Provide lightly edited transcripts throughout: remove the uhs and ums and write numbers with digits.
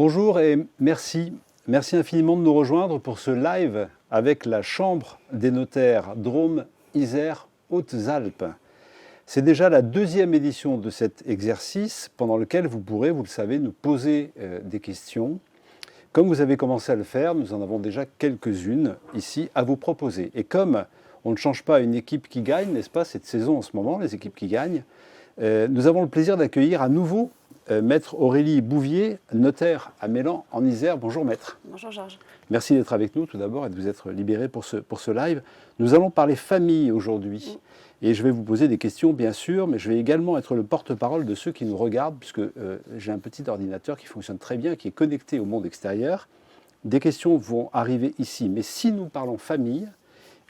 Bonjour et merci. Merci infiniment de nous rejoindre pour ce live avec la Chambre des notaires Drôme, Isère, Hautes-Alpes. C'est déjà la deuxième édition de cet exercice pendant lequel vous pourrez, vous le savez, nous poser des questions. Comme vous avez commencé à le faire, nous en avons déjà quelques-unes ici à vous proposer. Et comme on ne change pas une équipe qui gagne, n'est-ce pas, cette saison en ce moment, les équipes qui gagnent, nous avons le plaisir d'accueillir à nouveau Maître Aurélie Bouvier, notaire à Mélan en Isère. Bonjour Maître. Bonjour Georges. Merci d'être avec nous tout d'abord et de vous être libéré pour ce live. Nous allons parler famille aujourd'hui. Et je vais vous poser des questions bien sûr, mais je vais également être le porte-parole de ceux qui nous regardent, puisque j'ai un petit ordinateur qui fonctionne très bien, qui est connecté au monde extérieur. Des questions vont arriver ici, mais si nous parlons famille,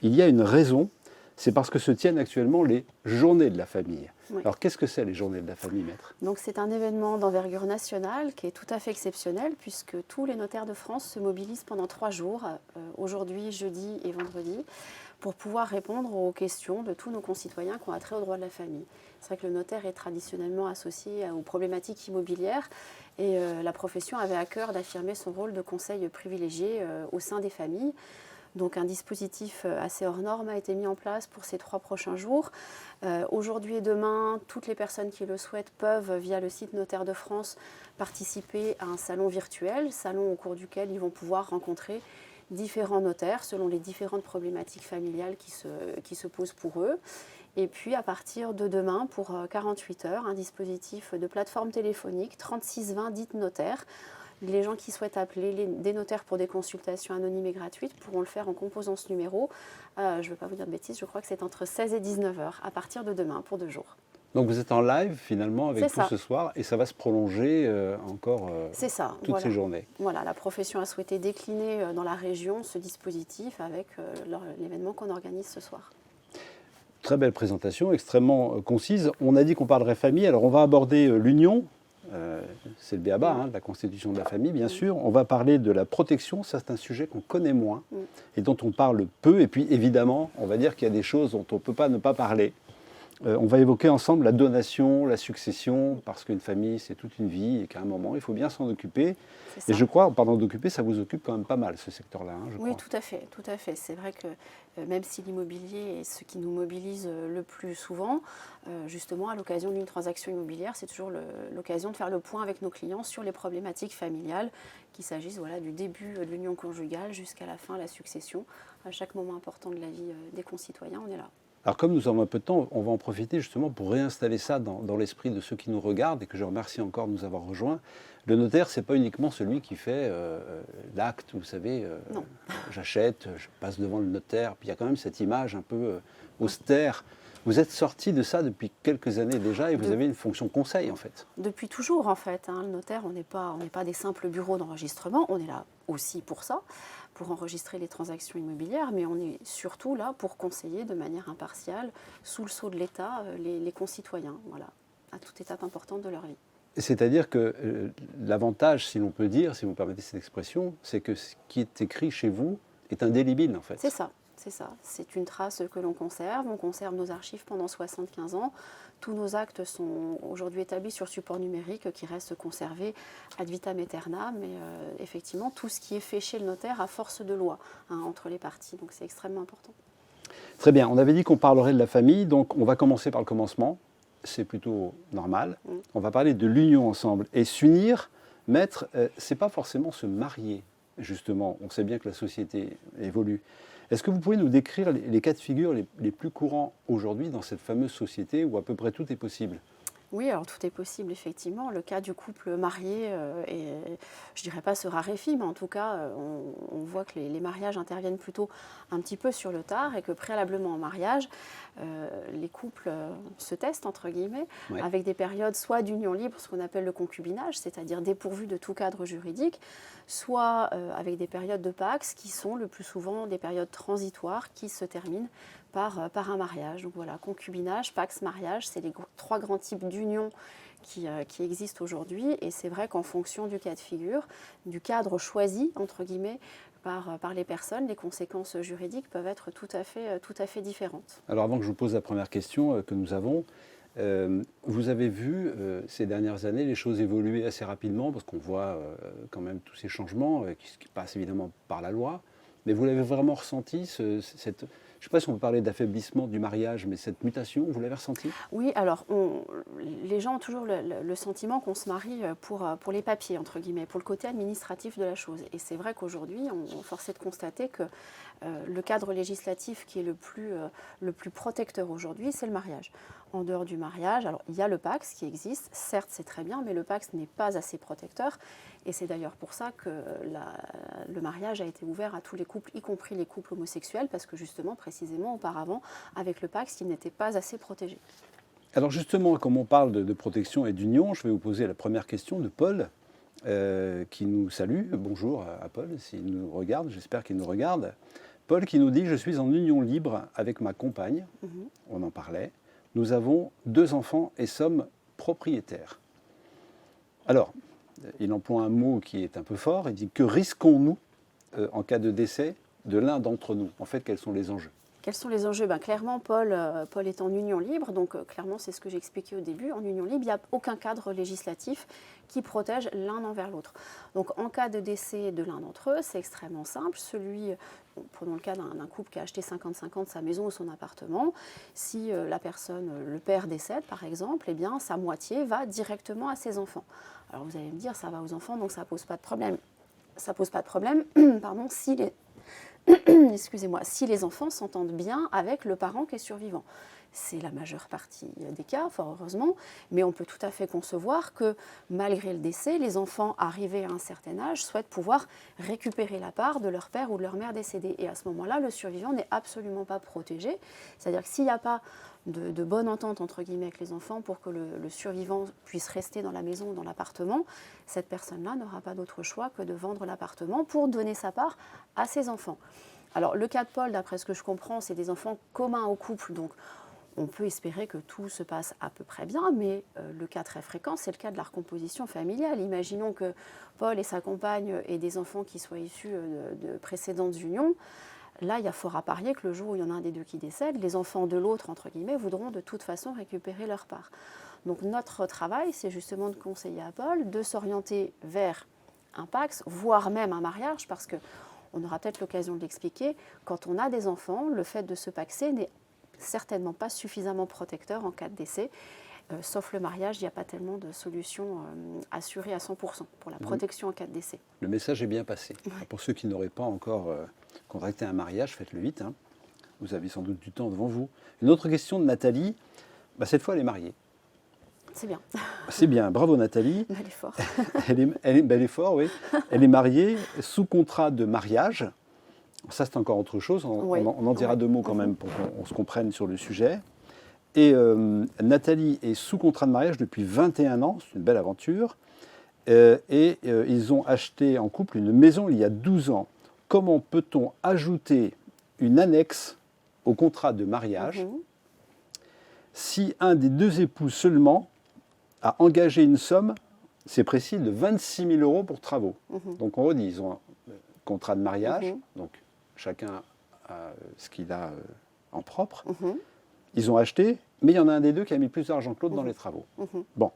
il y a une raison, c'est parce que se tiennent actuellement les journées de la famille. Oui. Alors qu'est-ce que c'est les journées de la famille, Maître ? Donc c'est un événement d'envergure nationale qui est tout à fait exceptionnel puisque tous les notaires de France se mobilisent pendant 3 jours, aujourd'hui, jeudi et vendredi, pour pouvoir répondre aux questions de tous nos concitoyens qui ont attrait au droit de la famille. C'est vrai que le notaire est traditionnellement associé aux problématiques immobilières et la profession avait à cœur d'affirmer son rôle de conseil privilégié au sein des familles. Donc un dispositif assez hors norme a été mis en place pour ces 3 prochains jours. Aujourd'hui et demain, toutes les personnes qui le souhaitent peuvent, via le site Notaire de France, participer à un salon virtuel, salon au cours duquel ils vont pouvoir rencontrer différents notaires selon les différentes problématiques familiales qui se posent pour eux. Et puis à partir de demain, pour 48 heures, un dispositif de plateforme téléphonique 3620 dite notaire. Les gens qui souhaitent appeler des notaires pour des consultations anonymes et gratuites pourront le faire en composant ce numéro. Je ne veux pas vous dire de bêtises, je crois que c'est entre 16 et 19 heures à partir de demain pour 2 jours. Donc vous êtes en live finalement avec tout ça. Ce soir et ça va se prolonger encore C'est ça, toutes ces journées. Voilà, la profession a souhaité décliner dans la région ce dispositif avec l'événement qu'on organise ce soir. Très belle présentation, extrêmement concise. On a dit qu'on parlerait famille, alors on va aborder l'union. C'est le b.a.-ba, la constitution de la famille, bien sûr. On va parler de la protection, ça c'est un sujet qu'on connaît moins et dont on parle peu. Et puis évidemment, on va dire qu'il y a des choses dont on ne peut pas ne pas parler. On va évoquer ensemble la donation, la succession, parce qu'une famille c'est toute une vie et qu'à un moment il faut bien s'en occuper. Et je crois, en parlant d'occuper, ça vous occupe quand même pas mal ce secteur-là, je crois. Oui, tout à fait, tout à fait. C'est vrai que même si l'immobilier est ce qui nous mobilise le plus souvent, justement à l'occasion d'une transaction immobilière, c'est toujours l'occasion de faire le point avec nos clients sur les problématiques familiales, qu'il s'agisse du début de l'union conjugale jusqu'à la fin, la succession. À chaque moment important de la vie des concitoyens, on est là. Alors comme nous avons un peu de temps, on va en profiter justement pour réinstaller ça dans l'esprit de ceux qui nous regardent et que je remercie encore de nous avoir rejoints. Le notaire, ce n'est pas uniquement celui qui fait l'acte, vous savez, j'achète, je passe devant le notaire, puis il y a quand même cette image un peu austère. Vous êtes sorti de ça depuis quelques années déjà et vous avez une fonction conseil en fait. Depuis toujours en fait, le notaire, on n'est pas des simples bureaux d'enregistrement, on est là aussi pour ça, pour enregistrer les transactions immobilières, mais on est surtout là pour conseiller de manière impartiale, sous le sceau de l'État, les concitoyens, à toute étape importante de leur vie. C'est-à-dire que l'avantage, si l'on peut dire, si vous me permettez cette expression, c'est que ce qui est écrit chez vous est indélébile en fait. C'est ça. C'est ça, c'est une trace que l'on conserve. On conserve nos archives pendant 75 ans. Tous nos actes sont aujourd'hui établis sur support numérique qui reste conservé ad vitam aeternam. Mais effectivement, tout ce qui est fait chez le notaire a force de loi entre les parties. Donc c'est extrêmement important. Très bien, on avait dit qu'on parlerait de la famille, donc on va commencer par le commencement. C'est plutôt normal. On va parler de l'union ensemble. Et s'unir, Maître, c'est pas forcément se marier, justement. On sait bien que la société évolue. Est-ce que vous pouvez nous décrire les cas de figure les plus courants aujourd'hui dans cette fameuse société où à peu près tout est possible ? Oui, alors tout est possible, effectivement. Le cas du couple marié, je ne dirais pas se raréfie, mais en tout cas, on voit que les mariages interviennent plutôt un petit peu sur le tard et que préalablement au mariage, les couples se testent, entre guillemets, avec des périodes soit d'union libre, ce qu'on appelle le concubinage, c'est-à-dire dépourvu de tout cadre juridique, soit avec des périodes de PAX qui sont le plus souvent des périodes transitoires qui se terminent par un mariage. Donc voilà, concubinage, pax, mariage, c'est les 3 grands types d'unions qui existent aujourd'hui. Et c'est vrai qu'en fonction du cas de figure, du cadre choisi, entre guillemets, par les personnes, les conséquences juridiques peuvent être tout à fait différentes. Alors avant que je vous pose la première question que nous avons, Vous avez vu ces dernières années les choses évoluer assez rapidement parce qu'on voit quand même tous ces changements qui passent évidemment par la loi. Mais vous l'avez vraiment ressenti, cette, je ne sais pas si on peut parler d'affaiblissement du mariage, mais cette mutation, vous l'avez ressenti? Oui, alors les gens ont toujours le sentiment qu'on se marie pour les papiers, entre guillemets, pour le côté administratif de la chose. Et c'est vrai qu'aujourd'hui, on force est de constater que le cadre législatif qui est le plus protecteur aujourd'hui, c'est le mariage. En dehors du mariage, alors il y a le PACS qui existe, certes c'est très bien, mais le PACS n'est pas assez protecteur. Et c'est d'ailleurs pour ça que le mariage a été ouvert à tous les couples, y compris les couples homosexuels, parce que justement, précisément, auparavant, avec le PACS, ils n'étaient pas assez protégés. Alors justement, comme on parle de protection et d'union, je vais vous poser la première question de Paul, qui nous salue. Bonjour à Paul, s'il nous regarde, j'espère qu'il nous regarde. Paul qui nous dit « Je suis en union libre avec ma compagne », on en parlait. « Nous avons 2 enfants et sommes propriétaires. » Alors, il emploie un mot qui est un peu fort, il dit « Que risquons-nous en cas de décès de l'un d'entre nous ?» En fait, quels sont les enjeux? Quels sont les enjeux? Clairement, Paul est en union libre, donc clairement, c'est ce que j'expliquais au début. En union libre, il n'y a aucun cadre législatif qui protège l'un envers l'autre. Donc, en cas de décès de l'un d'entre eux, c'est extrêmement simple. Prenons le cas d'un couple qui a acheté 50-50 sa maison ou son appartement. Si la personne, le père décède, par exemple, eh bien, sa moitié va directement à ses enfants. Alors, vous allez me dire, ça va aux enfants, donc ça ne pose pas de problème. Ça ne pose pas de problème, pardon, excusez-moi, si les enfants s'entendent bien avec le parent qui est survivant. C'est la majeure partie des cas, fort heureusement, mais on peut tout à fait concevoir que malgré le décès, les enfants arrivés à un certain âge souhaitent pouvoir récupérer la part de leur père ou de leur mère décédés. Et à ce moment-là, le survivant n'est absolument pas protégé. C'est-à-dire que s'il n'y a pas de bonne entente entre guillemets avec les enfants pour que le survivant puisse rester dans la maison ou dans l'appartement, cette personne-là n'aura pas d'autre choix que de vendre l'appartement pour donner sa part à ses enfants. Alors le cas de Paul, d'après ce que je comprends, c'est des enfants communs au couple, donc on peut espérer que tout se passe à peu près bien, mais le cas très fréquent, c'est le cas de la recomposition familiale. Imaginons que Paul et sa compagne aient des enfants qui soient issus de précédentes unions. Là, il y a fort à parier que le jour où il y en a un des deux qui décède, les enfants de l'autre, entre guillemets, voudront de toute façon récupérer leur part. Donc notre travail, c'est justement de conseiller à Paul de s'orienter vers un PACS, voire même un mariage, parce qu'on aura peut-être l'occasion de l'expliquer, quand on a des enfants, le fait de se paxer n'est certainement pas suffisamment protecteur en cas de décès. Sauf le mariage, il n'y a pas tellement de solutions assurées à 100% pour la protection en cas de décès. Le message est bien passé. Ouais. Pour ceux qui n'auraient pas encore contracté un mariage, faites-le vite. Hein. Vous avez sans doute du temps devant vous. Une autre question de Nathalie. Cette fois, elle est mariée. C'est bien. C'est bien. Bravo Nathalie. Elle est forte. Elle est forte, oui. Elle est mariée sous contrat de mariage. Ça, c'est encore autre chose. On en dira 2 mots quand même pour qu'on se comprenne sur le sujet. Et Nathalie est sous contrat de mariage depuis 21 ans, c'est une belle aventure. Ils ont acheté en couple une maison il y a 12 ans. Comment peut-on ajouter une annexe au contrat de mariage si un des 2 époux seulement a engagé une somme, c'est précis, de 26 000 euros pour travaux? Donc on redit, ils ont un contrat de mariage, donc chacun a ce qu'il a en propre. Ils ont acheté, mais il y en a un des 2 qui a mis plus d'argent que l'autre dans les travaux. Bon.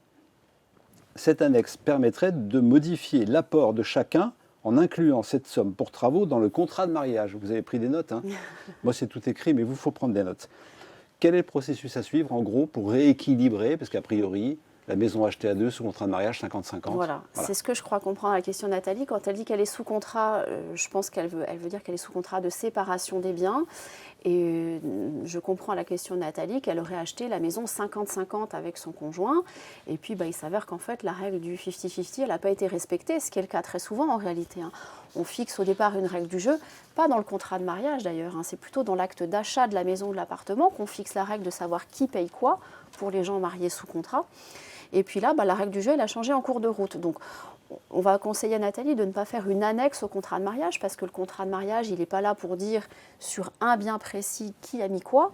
Cette annexe permettrait de modifier l'apport de chacun en incluant cette somme pour travaux dans le contrat de mariage. Vous avez pris des notes, hein? Moi, c'est tout écrit, mais vous, il faut prendre des notes. Quel est le processus à suivre, en gros, pour rééquilibrer, parce qu'a priori, la maison achetée à 2 sous contrat de mariage, 50-50. Voilà, c'est ce que je crois comprendre à la question de Nathalie. Quand elle dit qu'elle est sous contrat, je pense qu'elle veut dire qu'elle est sous contrat de séparation des biens. Et je comprends à la question de Nathalie qu'elle aurait acheté la maison 50-50 avec son conjoint. Et puis, il s'avère qu'en fait, la règle du 50-50, elle n'a pas été respectée, ce qui est le cas très souvent en réalité. On fixe au départ une règle du jeu, pas dans le contrat de mariage d'ailleurs, c'est plutôt dans l'acte d'achat de la maison ou de l'appartement qu'on fixe la règle de savoir qui paye quoi pour les gens mariés sous contrat. Et puis là, la règle du jeu, elle a changé en cours de route. Donc, on va conseiller à Nathalie de ne pas faire une annexe au contrat de mariage, parce que le contrat de mariage, il n'est pas là pour dire sur un bien précis qui a mis quoi.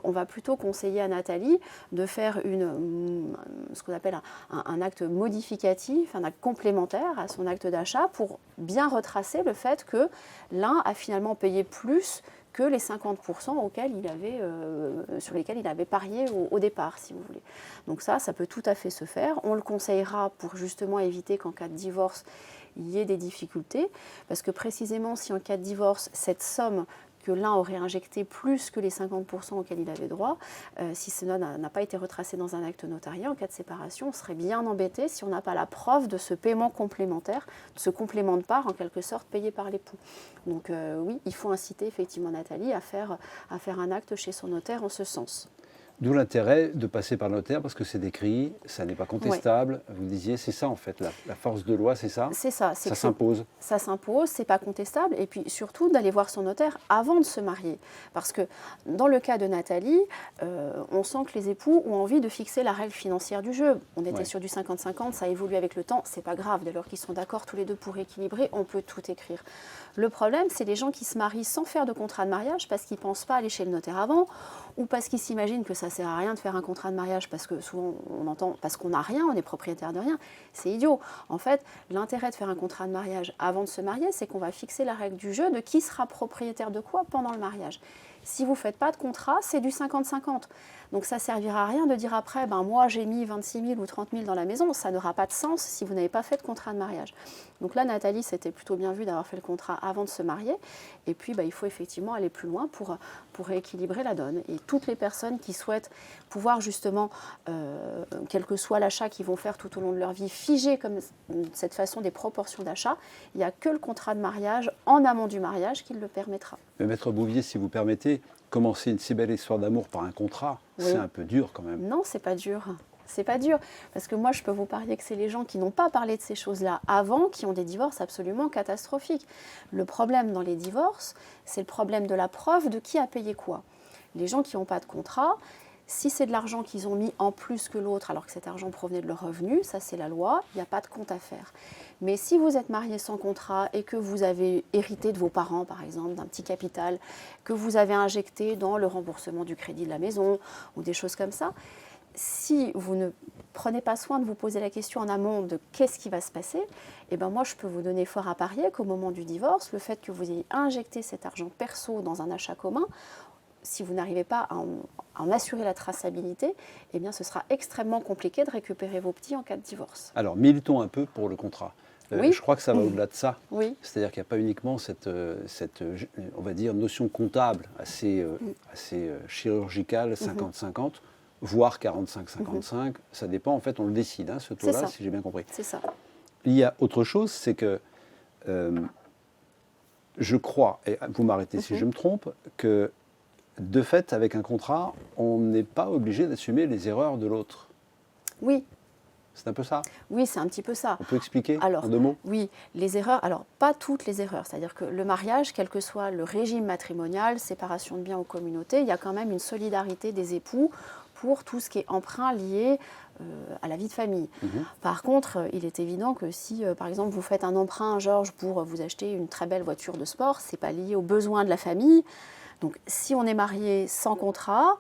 On va plutôt conseiller à Nathalie de faire ce qu'on appelle un acte modificatif, un acte complémentaire à son acte d'achat, pour bien retracer le fait que l'un a finalement payé plus que les 50% sur lesquels il avait parié au départ, si vous voulez. Donc ça peut tout à fait se faire. On le conseillera pour justement éviter qu'en cas de divorce, il y ait des difficultés, parce que précisément, si en cas de divorce, cette somme que l'un aurait injecté plus que les 50% auxquels il avait droit, si cela n'a pas été retracé dans un acte notarié, en cas de séparation, on serait bien embêté si on n'a pas la preuve de ce paiement complémentaire, de ce complément de part en quelque sorte payé par l'époux. Donc oui, il faut inciter effectivement Nathalie à faire un acte chez son notaire en ce sens. D'où l'intérêt de passer par le notaire, parce que c'est décrit, ça n'est pas contestable. Ouais. Vous disiez, c'est ça en fait, la force de loi, c'est ça? C'est ça. Ça s'impose. Ça s'impose, c'est pas contestable. Et puis surtout d'aller voir son notaire avant de se marier. Parce que dans le cas de Nathalie, on sent que les époux ont envie de fixer la règle financière du jeu. On était sur du 50-50, ça évolue avec le temps, c'est pas grave. Dès lors qu'ils sont d'accord tous les deux pour équilibrer, on peut tout écrire. Le problème, c'est les gens qui se marient sans faire de contrat de mariage parce qu'ils ne pensent pas aller chez le notaire avant, ou parce qu'ils s'imaginent que ça ne sert à rien de faire un contrat de mariage parce que souvent on entend parce qu'on n'a rien, on est propriétaire de rien. C'est idiot. En fait, l'intérêt de faire un contrat de mariage avant de se marier, c'est qu'on va fixer la règle du jeu de qui sera propriétaire de quoi pendant le mariage. Si vous ne faites pas de contrat, c'est du 50-50. Donc ça ne servira à rien de dire après, moi j'ai mis 26 000 ou 30 000 dans la maison, ça n'aura pas de sens si vous n'avez pas fait de contrat de mariage. Donc là, Nathalie, c'était plutôt bien vu d'avoir fait le contrat avant de se marier. Et puis, il faut effectivement aller plus loin pour rééquilibrer la donne. Et toutes les personnes qui souhaitent pouvoir justement, quel que soit l'achat qu'ils vont faire tout au long de leur vie, figer comme cette façon des proportions d'achat, il n'y a que le contrat de mariage en amont du mariage qui le permettra. Mais Maître Bouvier, si vous permettez, commencer une si belle histoire d'amour par un contrat, c'est un peu dur quand même. Non, c'est pas dur. C'est pas dur, parce que moi je peux vous parier que c'est les gens qui n'ont pas parlé de ces choses-là avant qui ont des divorces absolument catastrophiques. Le problème dans les divorces, c'est le problème de la preuve de qui a payé quoi. Les gens qui n'ont pas de contrat, si c'est de l'argent qu'ils ont mis en plus que l'autre alors que cet argent provenait de leur revenu, ça c'est la loi, il n'y a pas de compte à faire. Mais si vous êtes marié sans contrat et que vous avez hérité de vos parents par exemple, d'un petit capital, que vous avez injecté dans le remboursement du crédit de la maison ou des choses comme ça, si vous ne prenez pas soin de vous poser la question en amont de qu'est-ce qui va se passer, moi je peux vous donner fort à parier qu'au moment du divorce, le fait que vous ayez injecté cet argent perso dans un achat commun, si vous n'arrivez pas à en assurer la traçabilité, ce sera extrêmement compliqué de récupérer vos petits en cas de divorce. Alors militons un peu pour le contrat. Oui. Je crois que ça va au-delà de ça. Oui. C'est-à-dire qu'il n'y a pas uniquement cette on va dire, notion comptable assez chirurgicale, 50-50. Voire 45-55, ça dépend, en fait, on le décide, ce taux-là, si j'ai bien compris. C'est ça. Il y a autre chose, c'est que je crois, et vous m'arrêtez si je me trompe, que de fait, avec un contrat, on n'est pas obligé d'assumer les erreurs de l'autre. Oui. C'est un peu ça? Oui, c'est un petit peu ça. On peut expliquer en 2 mots? Oui, les erreurs, alors pas toutes les erreurs, c'est-à-dire que le mariage, quel que soit le régime matrimonial, séparation de biens ou communauté, il y a quand même une solidarité des époux pour tout ce qui est emprunt lié à la vie de famille. Par contre, il est évident que si, par exemple, vous faites un emprunt, Georges, pour vous acheter une très belle voiture de sport, ce n'est pas lié aux besoins de la famille. Donc, si on est marié sans contrat,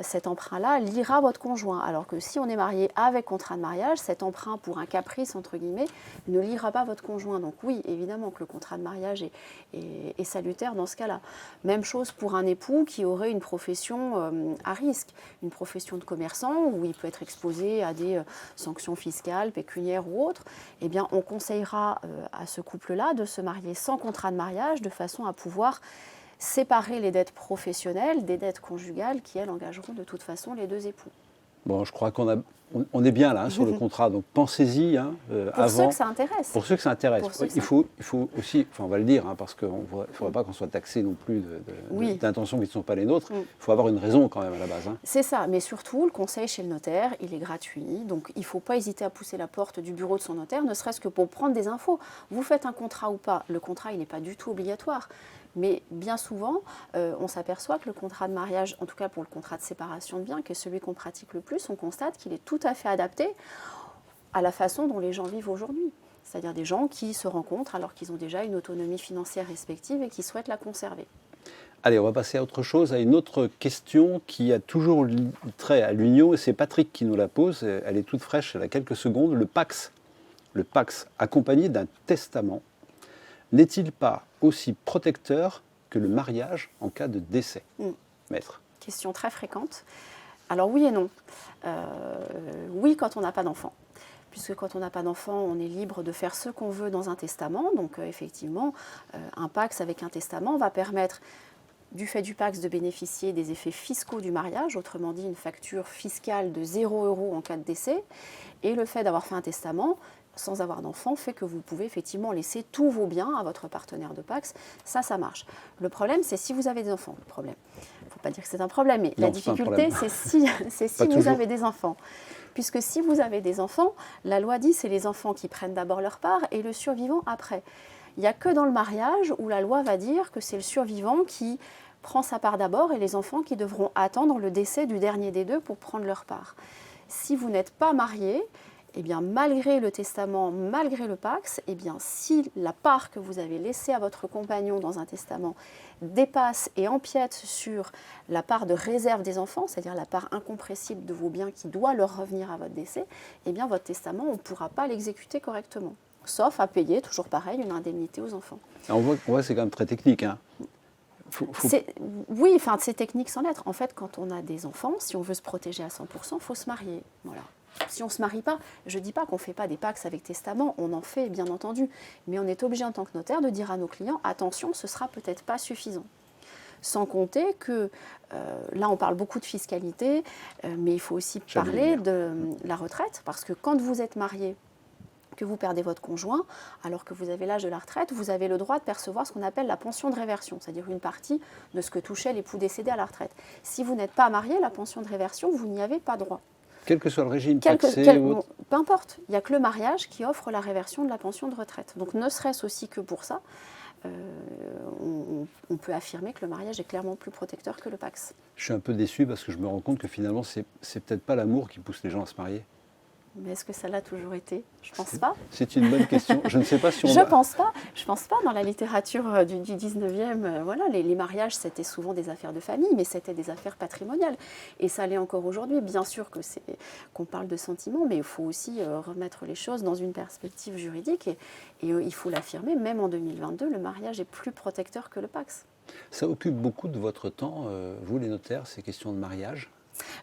cet emprunt-là liera votre conjoint. Alors que si on est marié avec contrat de mariage, cet emprunt pour un caprice, entre guillemets, ne liera pas votre conjoint. Donc oui, évidemment que le contrat de mariage est salutaire dans ce cas-là. Même chose pour un époux qui aurait une profession à risque, une profession de commerçant où il peut être exposé à des sanctions fiscales, pécuniaires ou autres. Eh bien, on conseillera à ce couple-là de se marier sans contrat de mariage de façon à pouvoir séparer les dettes professionnelles des dettes conjugales qui, elles, engageront de toute façon les deux époux. Bon, je crois on est bien là sur le contrat, donc pensez-y avant. Pour ceux que ça intéresse. Pour ceux que ça intéresse. Il faut aussi, on va le dire, parce qu'il ne faudrait pas qu'on soit taxé non plus d'intentions qui ne sont pas les nôtres. Il faut avoir une raison quand même à la base. C'est ça, mais surtout, le conseil chez le notaire, il est gratuit, donc il ne faut pas hésiter à pousser la porte du bureau de son notaire, ne serait-ce que pour prendre des infos. Vous faites un contrat ou pas, le contrat, il n'est pas du tout obligatoire. Mais bien souvent, on s'aperçoit que le contrat de mariage, en tout cas pour le contrat de séparation de biens, qui est celui qu'on pratique le plus, on constate qu'il est tout à fait adapté à la façon dont les gens vivent aujourd'hui. C'est-à-dire des gens qui se rencontrent alors qu'ils ont déjà une autonomie financière respective et qui souhaitent la conserver. Allez, on va passer à autre chose, à une autre question qui a toujours trait à l'union, et c'est Patrick qui nous la pose, elle est toute fraîche, elle a quelques secondes. Le Pacs accompagné d'un testament, n'est-il pas aussi protecteur que le mariage en cas de décès, maître? Question très fréquente. Alors oui et non. Oui quand on n'a pas d'enfant. Puisque quand on n'a pas d'enfant, on est libre de faire ce qu'on veut dans un testament. Donc effectivement, un PACS avec un testament va permettre, du fait du PACS, de bénéficier des effets fiscaux du mariage, autrement dit une facture fiscale de 0 € en cas de décès. Et le fait d'avoir fait un testament, sans avoir d'enfant, fait que vous pouvez effectivement laisser tous vos biens à votre partenaire de PACS. Ça marche. Le problème, c'est si vous avez des enfants. Il ne faut pas dire que c'est un problème, mais la difficulté, c'est si vous avez des enfants. Puisque si vous avez des enfants, la loi dit que c'est les enfants qui prennent d'abord leur part et le survivant après. Il n'y a que dans le mariage où la loi va dire que c'est le survivant qui prend sa part d'abord et les enfants qui devront attendre le décès du dernier des deux pour prendre leur part. Si vous n'êtes pas marié, eh bien, malgré le testament, malgré le PACS, eh bien, si la part que vous avez laissée à votre compagnon dans un testament dépasse et empiète sur la part de réserve des enfants, c'est-à-dire la part incompressible de vos biens qui doit leur revenir à votre décès, eh bien, votre testament, on ne pourra pas l'exécuter correctement. Sauf à payer, toujours pareil, une indemnité aux enfants. On voit que c'est quand même très technique, hein. Oui, enfin, c'est technique sans l'être. En fait, quand on a des enfants, si on veut se protéger à 100%, il faut se marier. Voilà. Si on ne se marie pas, je ne dis pas qu'on ne fait pas des PACS avec testament, on en fait bien entendu, mais on est obligé en tant que notaire de dire à nos clients, attention, ce ne sera peut-être pas suffisant. Sans compter que, là on parle beaucoup de fiscalité, mais il faut aussi parler de la retraite, parce que quand vous êtes marié, que vous perdez votre conjoint, alors que vous avez l'âge de la retraite, vous avez le droit de percevoir ce qu'on appelle la pension de réversion, c'est-à-dire une partie de ce que touchait l'époux décédé à la retraite. Si vous n'êtes pas marié, la pension de réversion, vous n'y avez pas droit. Quel que soit le régime, pacsé ou autre. Peu importe, il n'y a que le mariage qui offre la réversion de la pension de retraite. Donc ne serait-ce aussi que pour ça, on peut affirmer que le mariage est clairement plus protecteur que le PACS. Je suis un peu déçu parce que je me rends compte que finalement, c'est peut-être pas l'amour qui pousse les gens à se marier. Mais est-ce que ça l'a toujours été? Je ne pense pas. C'est une bonne question. Je ne sais pas si on Je pense pas. Je pense pas. Dans la littérature du 19e, voilà, les mariages, c'était souvent des affaires de famille, mais c'était des affaires patrimoniales. Et ça l'est encore aujourd'hui. Bien sûr qu'on parle de sentiments, mais il faut aussi remettre les choses dans une perspective juridique. Et il faut l'affirmer, même en 2022, le mariage est plus protecteur que le PACS. Ça occupe beaucoup de votre temps, vous les notaires, ces questions de mariage?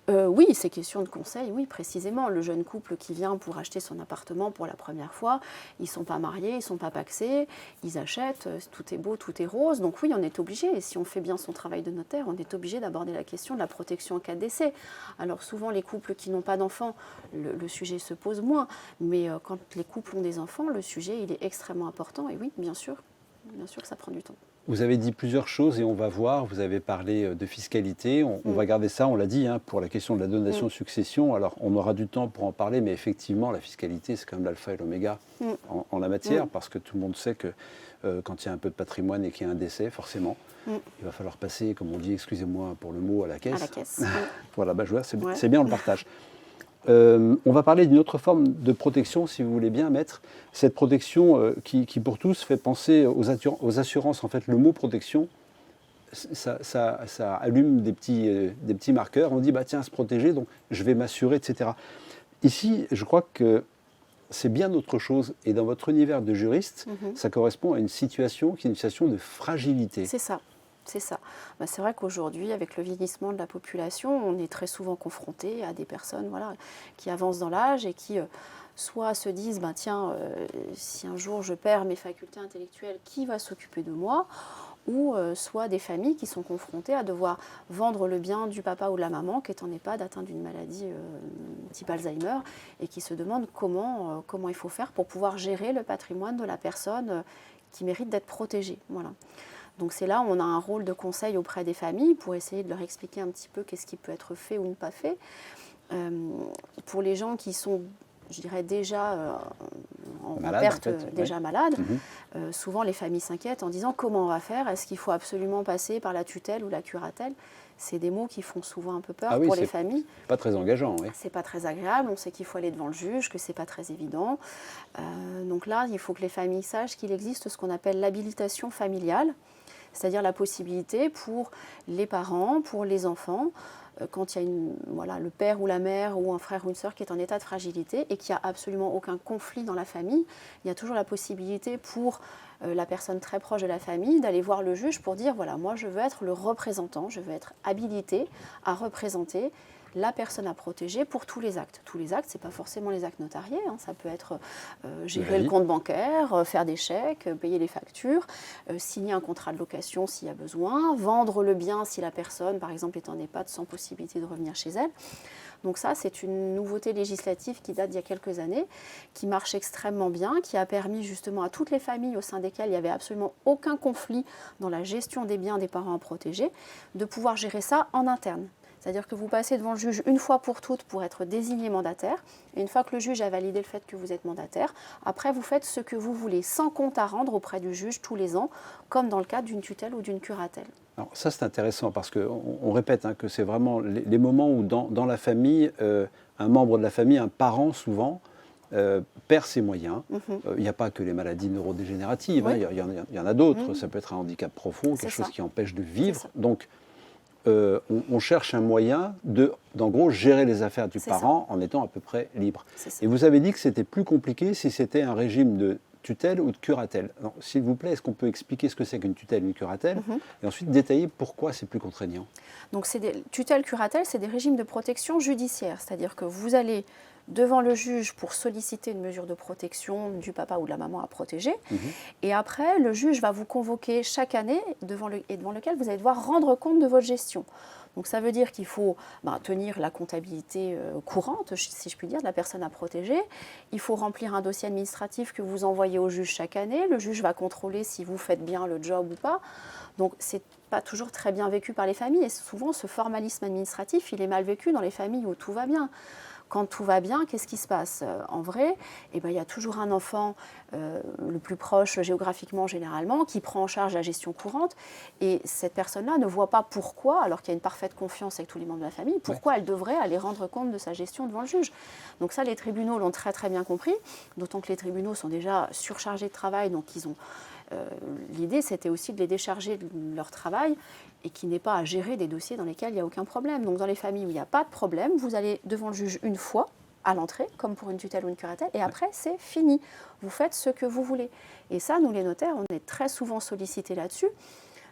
Oui, ces questions de conseil, oui, précisément. Le jeune couple qui vient pour acheter son appartement pour la première fois, ils ne sont pas mariés, ils ne sont pas pacsés, ils achètent, tout est beau, tout est rose. Donc oui, on est obligé, et si on fait bien son travail de notaire, on est obligé d'aborder la question de la protection en cas de décès. Alors souvent, les couples qui n'ont pas d'enfants, le sujet se pose moins, mais quand les couples ont des enfants, le sujet, il est extrêmement important, et oui, bien sûr que ça prend du temps. Vous avez dit plusieurs choses et on va voir, vous avez parlé de fiscalité, on va garder ça, on l'a dit, hein, pour la question de la donation-succession. Alors on aura du temps pour en parler, mais effectivement la fiscalité c'est quand même l'alpha et l'oméga en la matière, parce que tout le monde sait que quand il y a un peu de patrimoine et qu'il y a un décès, forcément, il va falloir passer, comme on dit, excusez-moi pour le mot, à la caisse. À la caisse. Voilà, bah, je vois, c'est bien, on le partage. On va parler d'une autre forme de protection, si vous voulez bien, maître. Cette protection qui, pour tous, fait penser aux assurances. En fait, le mot protection, ça allume des petits marqueurs. On dit, bah, tiens, se protéger, donc je vais m'assurer, etc. Ici, je crois que c'est bien autre chose. Et dans votre univers de juriste, ça correspond à une situation qui est une situation de fragilité. C'est ça. C'est ça. Ben, c'est vrai qu'aujourd'hui, avec le vieillissement de la population, on est très souvent confronté à des personnes qui avancent dans l'âge et qui soit se disent ben, tiens, si un jour je perds mes facultés intellectuelles, qui va s'occuper de moi? Ou soit des familles qui sont confrontées à devoir vendre le bien du papa ou de la maman qui est en EHPAD atteint d'une maladie type Alzheimer et qui se demandent comment il faut faire pour pouvoir gérer le patrimoine de la personne qui mérite d'être protégée. Voilà. Donc c'est là où on a un rôle de conseil auprès des familles pour essayer de leur expliquer un petit peu qu'est-ce qui peut être fait ou ne pas fait. Pour les gens qui sont, je dirais, déjà en perte, déjà malades, souvent les familles s'inquiètent en disant comment on va faire, est-ce qu'il faut absolument passer par la tutelle ou la curatelle? C'est des mots qui font souvent un peu peur pour les familles. Pas très engageant, oui. C'est pas très agréable, on sait qu'il faut aller devant le juge, que c'est pas très évident. Donc là, il faut que les familles sachent qu'il existe ce qu'on appelle l'habilitation familiale, c'est-à-dire la possibilité pour les parents, pour les enfants, quand il y a voilà, le père ou la mère ou un frère ou une sœur qui est en état de fragilité et qu'il n'y a absolument aucun conflit dans la famille, il y a toujours la possibilité pour la personne très proche de la famille d'aller voir le juge pour dire voilà, moi je veux être le représentant, je veux être habilité à représenter la personne à protéger pour tous les actes. Tous les actes, ce n'est pas forcément les actes notariés, hein. Ça peut être gérer le compte bancaire, faire des chèques, payer les factures, signer un contrat de location s'il y a besoin, vendre le bien si la personne, par exemple, est en EHPAD sans possibilité de revenir chez elle. Donc ça, c'est une nouveauté législative qui date d'il y a quelques années, qui marche extrêmement bien, qui a permis justement à toutes les familles au sein desquelles il n'y avait absolument aucun conflit dans la gestion des biens des parents à protéger, de pouvoir gérer ça en interne. C'est-à-dire que vous passez devant le juge une fois pour toutes pour être désigné mandataire. Et une fois que le juge a validé le fait que vous êtes mandataire, après vous faites ce que vous voulez, sans compte à rendre auprès du juge tous les ans, comme dans le cadre d'une tutelle ou d'une curatelle. Alors ça c'est intéressant parce qu'on répète que c'est vraiment les moments où dans la famille, un membre de la famille, un parent souvent, perd ses moyens. Il n'y a pas que les maladies neurodégénératives, Oui. il y en a d'autres. Ça peut être un handicap profond, quelque chose qui empêche de vivre. Donc on cherche un moyen d'en gros gérer les affaires du parent en étant à peu près libre. Et vous avez dit que c'était plus compliqué si c'était un régime de tutelle ou de curatelle. S'il vous plaît, est-ce qu'on peut expliquer ce que c'est qu'une tutelle ou une curatelle et ensuite détailler pourquoi c'est plus contraignant? Donc tutelle, curatelle, c'est des régimes de protection judiciaire, c'est-à-dire que vous allez devant le juge pour solliciter une mesure de protection du papa ou de la maman à protéger. Et après, le juge va vous convoquer chaque année devant lequel vous allez devoir rendre compte de votre gestion. Donc ça veut dire qu'il faut tenir la comptabilité courante, si je puis dire, de la personne à protéger. Il faut remplir un dossier administratif que vous envoyez au juge chaque année. Le juge va contrôler si vous faites bien le job ou pas. Donc c'est pas toujours très bien vécu par les familles. Et souvent, ce formalisme administratif, il est mal vécu dans les familles où tout va bien. Quand tout va bien, qu'est-ce qui se passe? En vrai, il y a toujours un enfant le plus proche géographiquement généralement qui prend en charge la gestion courante et cette personne-là ne voit pas pourquoi, alors qu'il y a une parfaite confiance avec tous les membres de la famille, pourquoi elle devrait aller rendre compte de sa gestion devant le juge. Donc ça, les tribunaux l'ont très très bien compris, d'autant que les tribunaux sont déjà surchargés de travail, donc ils ont... l'idée, c'était aussi de les décharger de leur travail et qui n'est pas à gérer des dossiers dans lesquels il n'y a aucun problème. Donc dans les familles où il n'y a pas de problème, vous allez devant le juge une fois, à l'entrée, comme pour une tutelle ou une curatelle, et après, c'est fini. Vous faites ce que vous voulez. Et ça, nous, les notaires, on est très souvent sollicités là-dessus.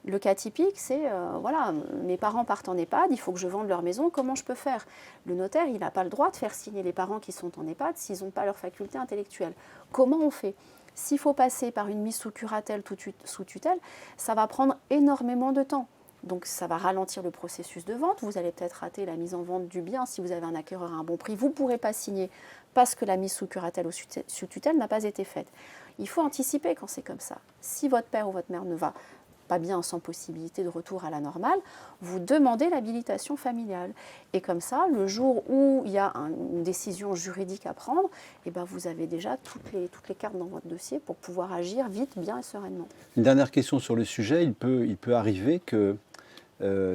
Le cas typique, c'est, voilà, mes parents partent en EHPAD, il faut que je vende leur maison, comment je peux faire? Le notaire, il n'a pas le droit de faire signer les parents qui sont en EHPAD s'ils n'ont pas leur faculté intellectuelle. Comment on fait? S'il faut passer par une mise sous curatelle, sous tutelle, ça va prendre énormément de temps. Donc ça va ralentir le processus de vente. Vous allez peut-être rater la mise en vente du bien. Si vous avez un acquéreur à un bon prix, vous ne pourrez pas signer parce que la mise sous curatelle ou sous tutelle n'a pas été faite. Il faut anticiper quand c'est comme ça. Si votre père ou votre mère ne va pas bien, sans possibilité de retour à la normale, vous demandez l'habilitation familiale. Et comme ça, le jour où il y a une décision juridique à prendre, vous avez déjà toutes les cartes dans votre dossier pour pouvoir agir vite, bien et sereinement. Une dernière question sur le sujet. Il peut arriver que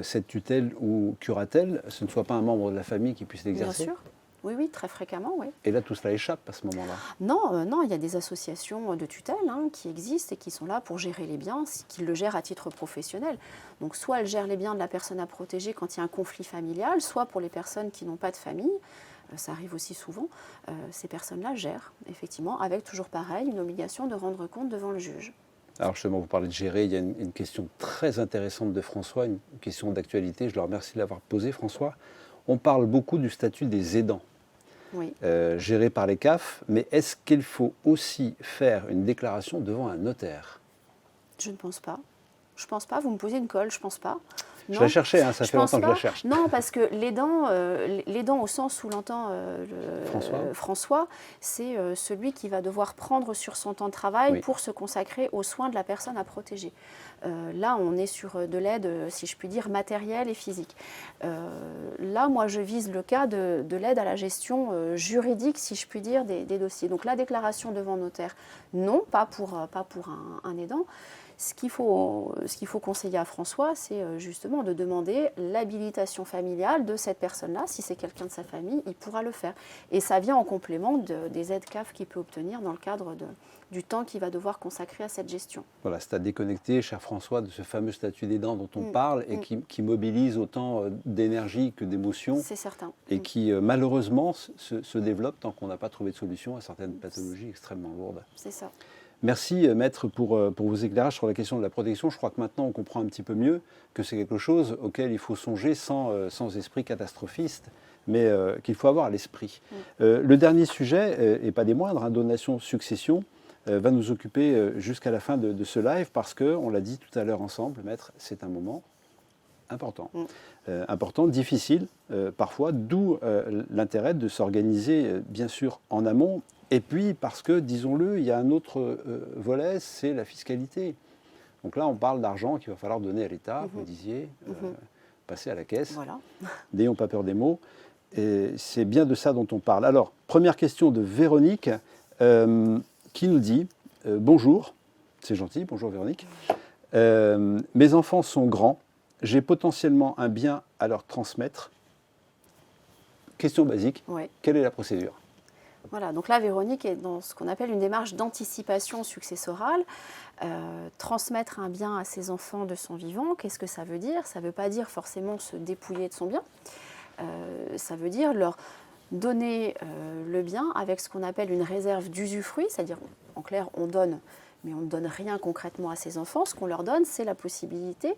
cette tutelle ou curatelle, ce ne soit pas un membre de la famille qui puisse l'exercer? Bien sûr. Oui, très fréquemment, oui. Et là, tout cela échappe à ce moment-là? Non, il y a des associations de tutelle qui existent et qui sont là pour gérer les biens, qui le gèrent à titre professionnel. Donc, soit elles gèrent les biens de la personne à protéger quand il y a un conflit familial, soit pour les personnes qui n'ont pas de famille, ça arrive aussi souvent, ces personnes-là gèrent, effectivement, avec toujours pareil, une obligation de rendre compte devant le juge. Alors justement, vous parlez de gérer, il y a une question très intéressante de François, une question d'actualité, je le remercie de l'avoir posée, François. On parle beaucoup du statut des aidants. Oui. Géré par les CAF, mais est-ce qu'il faut aussi faire une déclaration devant un notaire? Je ne pense pas. Je ne pense pas. Vous me posez une colle, je ne pense pas. Non, je la cherchais, ça fait longtemps que je la cherche. Non, parce que l'aidant au sens où l'entend François, c'est celui qui va devoir prendre sur son temps de travail pour se consacrer aux soins de la personne à protéger. Là, on est sur de l'aide, si je puis dire, matérielle et physique. Là, moi, je vise le cas de l'aide à la gestion juridique, si je puis dire, des dossiers. Donc, la déclaration devant notaire, non, pas pour un aidant. Ce qu'il faut conseiller à François, c'est justement simplement de demander l'habilitation familiale de cette personne-là. Si c'est quelqu'un de sa famille, il pourra le faire. Et ça vient en complément des aides CAF qu'il peut obtenir dans le cadre du temps qu'il va devoir consacrer à cette gestion. Voilà, c'est à déconnecter, cher François, de ce fameux statut d'aidant dont on parle et qui mobilise autant d'énergie que d'émotion. C'est certain. Et qui, malheureusement, se développe tant qu'on n'a pas trouvé de solution à certaines pathologies extrêmement lourdes. C'est ça. Merci, Maître, pour vos éclairages sur la question de la protection. Je crois que maintenant, on comprend un petit peu mieux que c'est quelque chose auquel il faut songer sans esprit catastrophiste, mais qu'il faut avoir à l'esprit. Le dernier sujet, et pas des moindres, donation-succession, va nous occuper jusqu'à la fin de ce live parce qu'on l'a dit tout à l'heure ensemble, Maître, c'est un moment important. Important, difficile parfois, d'où l'intérêt de s'organiser bien sûr en amont. Et puis parce que, disons-le, il y a un autre volet, c'est la fiscalité. Donc là, on parle d'argent qu'il va falloir donner à l'État, vous disiez, passer à la caisse. Voilà. N'ayons pas peur des mots. Et c'est bien de ça dont on parle. Alors, première question de Véronique, qui nous dit « Bonjour », c'est gentil, bonjour Véronique, « Mes enfants sont grands, j'ai potentiellement un bien à leur transmettre. » Question basique, quelle est la procédure ? Voilà, donc là, Véronique est dans ce qu'on appelle une démarche d'anticipation successorale. Transmettre un bien à ses enfants de son vivant, qu'est-ce que ça veut dire ? Ça ne veut pas dire forcément se dépouiller de son bien. Ça veut dire leur donner le bien avec ce qu'on appelle une réserve d'usufruit, c'est-à-dire, en clair, on donne, mais on ne donne rien concrètement à ses enfants. Ce qu'on leur donne, c'est la possibilité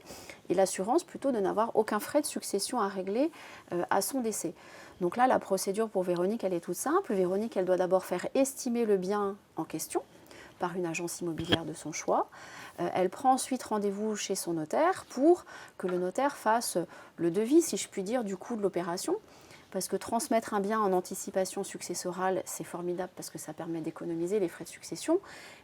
et l'assurance plutôt de n'avoir aucun frais de succession à régler à son décès. Donc là, la procédure pour Véronique, elle est toute simple. Véronique, elle doit d'abord faire estimer le bien en question par une agence immobilière de son choix. Elle prend ensuite rendez-vous chez son notaire pour que le notaire fasse le devis, si je puis dire, du coût de l'opération. Parce que transmettre un bien en anticipation successorale, c'est formidable parce que ça permet d'économiser les frais de succession,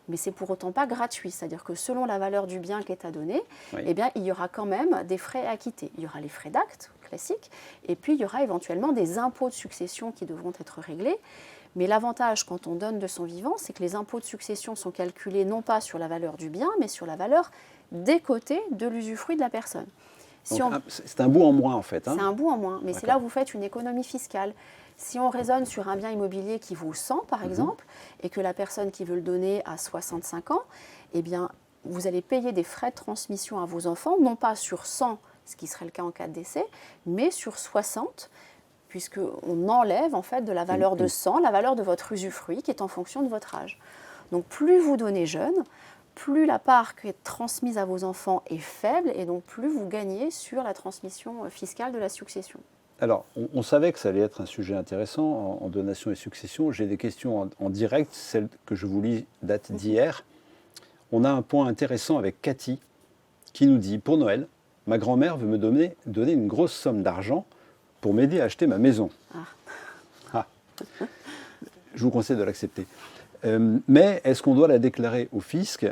mais c'est pour autant pas gratuit. C'est-à-dire que selon la valeur du bien qui est à donner, eh bien, il y aura quand même des frais à acquitter. Il y aura les frais d'acte classiques, et puis il y aura éventuellement des impôts de succession qui devront être réglés. Mais l'avantage quand on donne de son vivant, c'est que les impôts de succession sont calculés non pas sur la valeur du bien, mais sur la valeur décotée de l'usufruit de la personne. C'est un bout en moins en fait. C'est un bout en moins, mais c'est là où vous faites une économie fiscale. Si on raisonne sur un bien immobilier qui vaut 100 par exemple, et que la personne qui veut le donner a 65 ans, eh bien, vous allez payer des frais de transmission à vos enfants, non pas sur 100, ce qui serait le cas en cas de décès, mais sur 60, puisqu'on enlève en fait de la valeur de 100, la valeur de votre usufruit qui est en fonction de votre âge. Donc plus vous donnez jeune, plus la part qui est transmise à vos enfants est faible et donc plus vous gagnez sur la transmission fiscale de la succession. Alors, on savait que ça allait être un sujet intéressant en donation et succession. J'ai des questions en direct, celle que je vous lis date d'hier. On a un point intéressant avec Cathy qui nous dit « Pour Noël, ma grand-mère veut me donner une grosse somme d'argent pour m'aider à acheter ma maison. » Je vous conseille de l'accepter. Mais est-ce qu'on doit la déclarer au fisc ?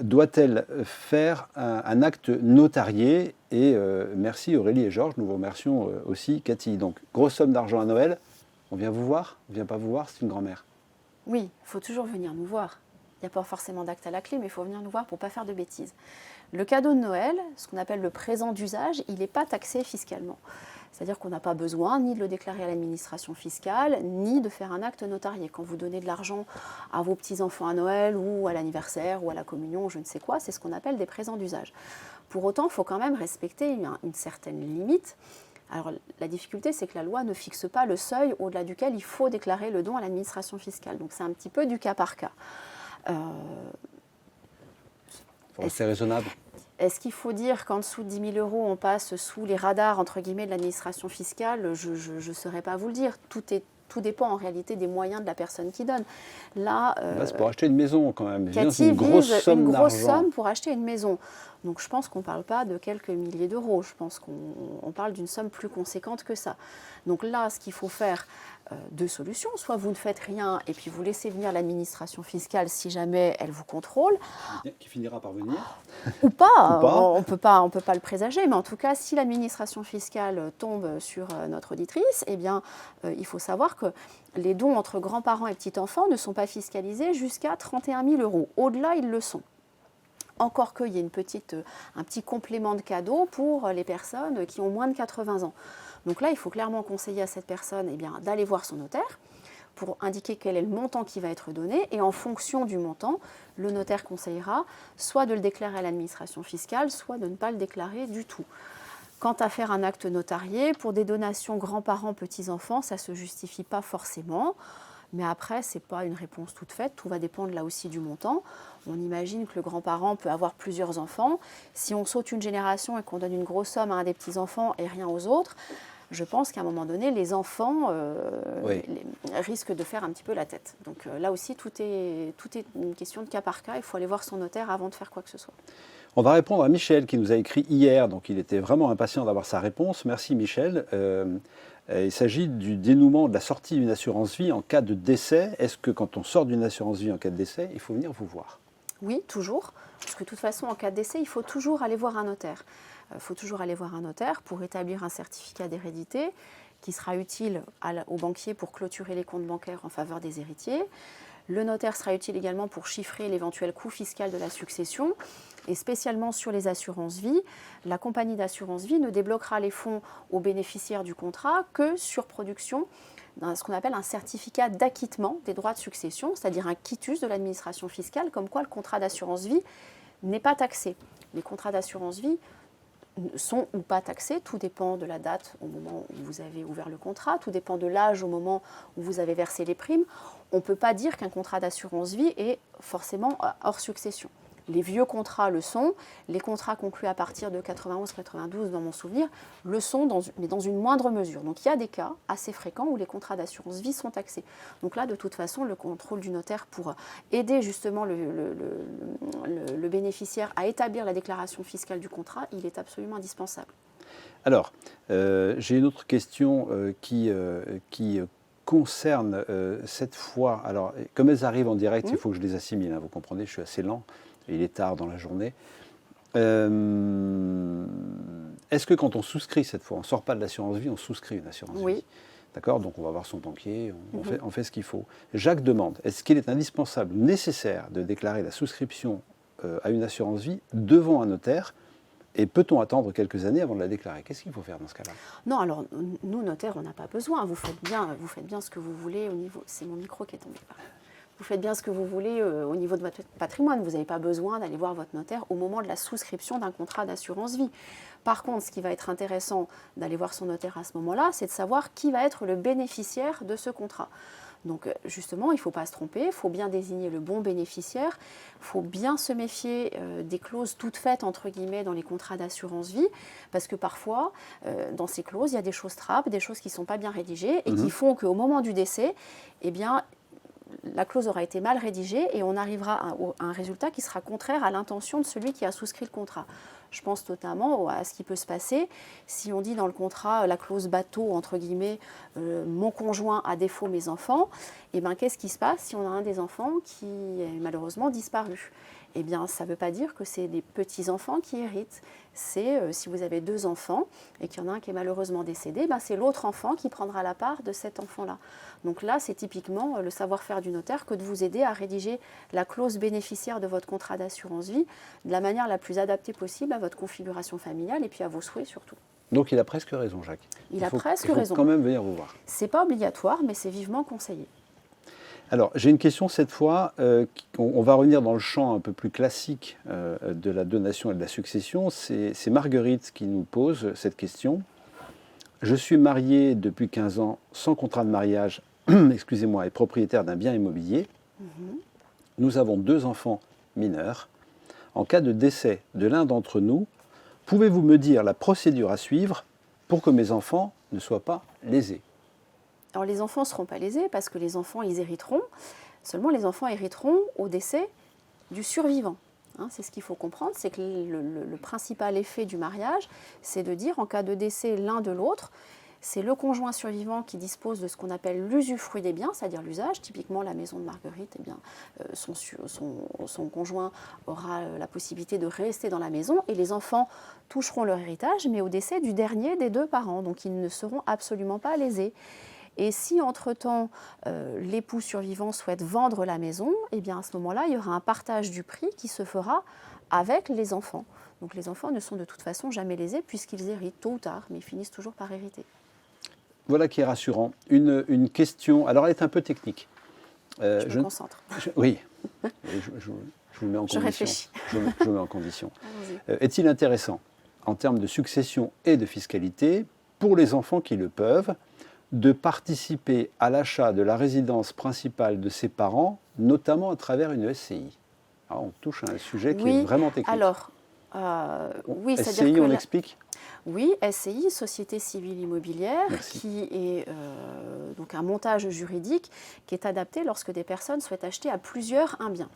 Doit-elle faire un acte notarié ? Et merci Aurélie et Georges, nous vous remercions aussi Cathy. Donc, grosse somme d'argent à Noël, on vient vous voir ? On ne vient pas vous voir, c'est une grand-mère. Oui, il faut toujours venir nous voir. Il n'y a pas forcément d'acte à la clé, mais il faut venir nous voir pour ne pas faire de bêtises. Le cadeau de Noël, ce qu'on appelle le présent d'usage, il n'est pas taxé fiscalement. C'est-à-dire qu'on n'a pas besoin ni de le déclarer à l'administration fiscale, ni de faire un acte notarié. Quand vous donnez de l'argent à vos petits-enfants à Noël ou à l'anniversaire ou à la communion, je ne sais quoi, c'est ce qu'on appelle des présents d'usage. Pour autant, il faut quand même respecter une certaine limite. Alors la difficulté, c'est que la loi ne fixe pas le seuil au-delà duquel il faut déclarer le don à l'administration fiscale. Donc c'est un petit peu du cas par cas. C'est raisonnable. Est-ce qu'il faut dire qu'en dessous de 10 000 euros, on passe sous les radars, entre guillemets, de l'administration fiscale ? Je ne saurais pas vous le dire. Tout dépend en réalité des moyens de la personne qui donne. Là, c'est pour acheter une maison quand même. Cathy une grosse somme une grosse d'argent. somme pour acheter une maison. Donc je pense qu'on ne parle pas de quelques milliers d'euros. Je pense qu'on parle d'une somme plus conséquente que ça. Donc là, ce qu'il faut faire, deux solutions. Soit vous ne faites rien et puis vous laissez venir l'administration fiscale si jamais elle vous contrôle. Qui finira par venir. Ou pas. On peut pas le présager. Mais en tout cas, si l'administration fiscale tombe sur notre auditrice, eh bien, il faut savoir que les dons entre grands-parents et petits-enfants ne sont pas fiscalisés jusqu'à 31 000 euros. Au-delà, ils le sont. encore qu'il y ait un petit complément de cadeau pour les personnes qui ont moins de 80 ans. Donc là, il faut clairement conseiller à cette personne d'aller voir son notaire pour indiquer quel est le montant qui va être donné. Et en fonction du montant, le notaire conseillera soit de le déclarer à l'administration fiscale, soit de ne pas le déclarer du tout. Quant à faire un acte notarié, pour des donations grands-parents, petits-enfants, ça ne se justifie pas forcément. Mais après, ce n'est pas une réponse toute faite. Tout va dépendre là aussi du montant. On imagine que le grand-parent peut avoir plusieurs enfants. Si on saute une génération et qu'on donne une grosse somme à un des petits-enfants et rien aux autres, je pense qu'à un moment donné, les enfants risquent de faire un petit peu la tête. Donc là aussi, tout est une question de cas par cas. Il faut aller voir son notaire avant de faire quoi que ce soit. On va répondre à Michel qui nous a écrit hier, donc il était vraiment impatient d'avoir sa réponse. Merci Michel. Il s'agit du dénouement de la sortie d'une assurance vie en cas de décès. Est-ce que quand on sort d'une assurance vie en cas de décès, il faut venir vous voir? Oui, toujours. Parce que de toute façon, en cas de décès, il faut toujours aller voir un notaire. Il faut toujours aller voir un notaire pour établir un certificat d'hérédité qui sera utile au banquier pour clôturer les comptes bancaires en faveur des héritiers. Le notaire sera utile également pour chiffrer l'éventuel coût fiscal de la succession. Et spécialement sur les assurances vie, la compagnie d'assurance vie ne débloquera les fonds aux bénéficiaires du contrat que sur production d'un ce qu'on appelle un certificat d'acquittement des droits de succession, c'est-à-dire un quitus de l'administration fiscale, comme quoi le contrat d'assurance vie n'est pas taxé. Les contrats d'assurance vie sont ou pas taxés, tout dépend de la date au moment où vous avez ouvert le contrat, tout dépend de l'âge au moment où vous avez versé les primes. On ne peut pas dire qu'un contrat d'assurance vie est forcément hors succession. Les vieux contrats le sont, les contrats conclus à partir de 91-92 dans mon souvenir le sont, mais dans une moindre mesure. Donc il y a des cas assez fréquents où les contrats d'assurance vie sont taxés. Donc là, de toute façon, le contrôle du notaire pour aider justement le bénéficiaire à établir la déclaration fiscale du contrat, il est absolument indispensable. Alors, j'ai une autre question qui concerne cette fois, alors comme elles arrivent en direct, il faut que je les assimile, hein, vous comprenez, je suis assez lent. Il est tard dans la journée. Est-ce que quand on souscrit cette fois, on ne sort pas de l'assurance vie, on souscrit une assurance vie? D'accord, donc on va voir son banquier, on fait ce qu'il faut. Jacques demande, est-ce qu'il est indispensable, nécessaire de déclarer la souscription à une assurance vie devant un notaire? Et peut-on attendre quelques années avant de la déclarer? Qu'est-ce qu'il faut faire dans ce cas-là? Non, alors nous, notaires, on n'a pas besoin. Vous faites bien ce que vous voulez au niveau... C'est mon micro qui est tombé. Vous faites bien ce que vous voulez au niveau de votre patrimoine. Vous n'avez pas besoin d'aller voir votre notaire au moment de la souscription d'un contrat d'assurance vie. Par contre, ce qui va être intéressant d'aller voir son notaire à ce moment-là, c'est de savoir qui va être le bénéficiaire de ce contrat. Donc justement, il ne faut pas se tromper, il faut bien désigner le bon bénéficiaire, il faut bien se méfier des clauses toutes faites, entre guillemets, dans les contrats d'assurance vie, parce que parfois, dans ces clauses, il y a des choses trappes, des choses qui ne sont pas bien rédigées et qui font qu'au moment du décès, eh bien, la clause aura été mal rédigée et on arrivera à un résultat qui sera contraire à l'intention de celui qui a souscrit le contrat. Je pense notamment à ce qui peut se passer si on dit dans le contrat la clause bateau, entre guillemets, mon conjoint à défaut mes enfants, et bien qu'est-ce qui se passe si on a un des enfants qui est malheureusement disparu? Eh bien, ça ne veut pas dire que c'est les petits-enfants qui héritent. C'est si vous avez deux enfants et qu'il y en a un qui est malheureusement décédé, ben c'est l'autre enfant qui prendra la part de cet enfant-là. Donc là, c'est typiquement le savoir-faire du notaire que de vous aider à rédiger la clause bénéficiaire de votre contrat d'assurance vie de la manière la plus adaptée possible à votre configuration familiale et puis à vos souhaits surtout. Donc il a presque raison, Jacques. Il a presque raison. Quand même venir vous voir. C'est pas obligatoire, mais c'est vivement conseillé. Alors, j'ai une question cette fois. On va revenir dans le champ un peu plus classique de la donation et de la succession. C'est Marguerite qui nous pose cette question. Je suis marié depuis 15 ans sans contrat de mariage, excusez-moi, et propriétaire d'un bien immobilier. Nous avons 2 enfants mineurs. En cas de décès de l'un d'entre nous, pouvez-vous me dire la procédure à suivre pour que mes enfants ne soient pas lésés? Alors les enfants ne seront pas lésés parce que les enfants, ils hériteront. Seulement les enfants hériteront au décès du survivant. Hein, c'est ce qu'il faut comprendre, c'est que le principal effet du mariage, c'est de dire en cas de décès l'un de l'autre, c'est le conjoint survivant qui dispose de ce qu'on appelle l'usufruit des biens, c'est-à-dire l'usage. Typiquement, la maison de Marguerite, eh bien, son conjoint aura la possibilité de rester dans la maison et les enfants toucheront leur héritage, mais au décès du dernier des 2 parents. Donc ils ne seront absolument pas lésés. Et si, entre-temps, l'époux survivant souhaite vendre la maison, eh bien, à ce moment-là, il y aura un partage du prix qui se fera avec les enfants. Donc les enfants ne sont de toute façon jamais lésés puisqu'ils héritent tôt ou tard, mais ils finissent toujours par hériter. Voilà qui est rassurant. Une question, alors elle est un peu technique. Je me concentre. Oui, je vous mets en condition. Je réfléchis. Je vous mets en condition. Allons-y. Est-il intéressant, en termes de succession et de fiscalité, pour les enfants qui le peuvent, de participer à l'achat de la résidence principale de ses parents, notamment à travers une SCI? Alors, on touche à un sujet qui est vraiment technique. Alors, oui, SCI, c'est-à-dire que on explique? Oui, SCI, Société Civile Immobilière, Merci. qui est donc un montage juridique qui est adapté lorsque des personnes souhaitent acheter à plusieurs un bien.